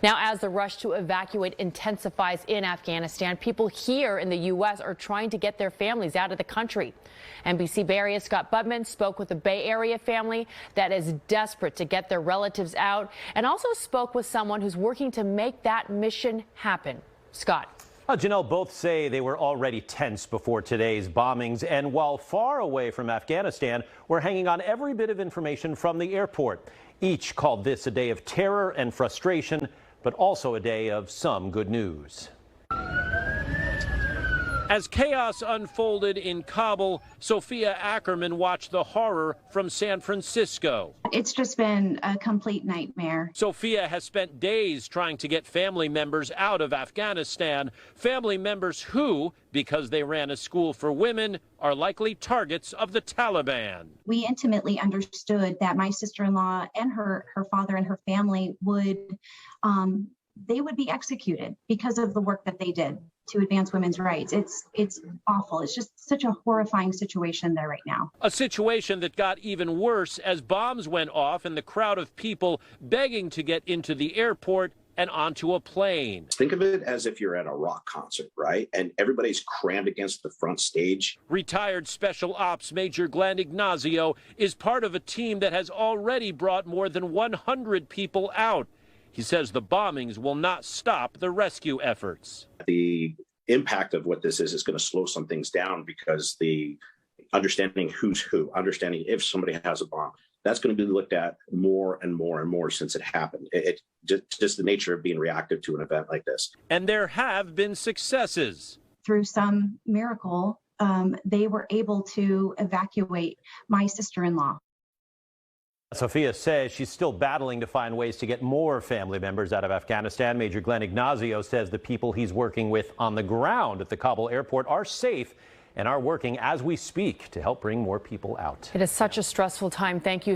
Now, as the rush to evacuate intensifies in Afghanistan, people here in the U.S. are trying to get their families out of the country. NBC Bay Area Scott Budman spoke with a Bay Area family that is desperate to get their relatives out, and also spoke with someone who's working to make that mission happen. Scott. Janelle, both say they were already tense before today's bombings, and while far away from Afghanistan, we're hanging on every bit of information from the airport. Each called this a day of terror and frustration, but also a day of some good news. As chaos unfolded in Kabul, Sophia Ackerman watched the horror from San Francisco. It's just been a complete nightmare. Sophia has spent days trying to get family members out of Afghanistan, family members who, because they ran a school for women, are likely targets of the Taliban. We intimately understood that my sister-in-law and her father and her family would be executed because of the work that they did to advance women's rights. It's awful. It's just such a horrifying situation there right now. A situation that got even worse as bombs went off and the crowd of people begging to get into the airport and onto a plane. Think of it as if you're at a rock concert, right? And everybody's crammed against the front stage. Retired Special Ops Major Glenn Ignazio is part of a team that has already brought more than 100 people out. He says the bombings will not stop the rescue efforts. The impact of what this is going to slow some things down, because the understanding who's who, understanding if somebody has a bomb, that's going to be looked at more and more and more since it happened. It just the nature of being reactive to an event like this. And there have been successes. Through some miracle, they were able to evacuate my sister-in-law. Sophia says she's still battling to find ways to get more family members out of Afghanistan. Major Glenn Ignazio says the people he's working with on the ground at the Kabul airport are safe and are working as we speak to help bring more people out. It is such a stressful time. Thank you.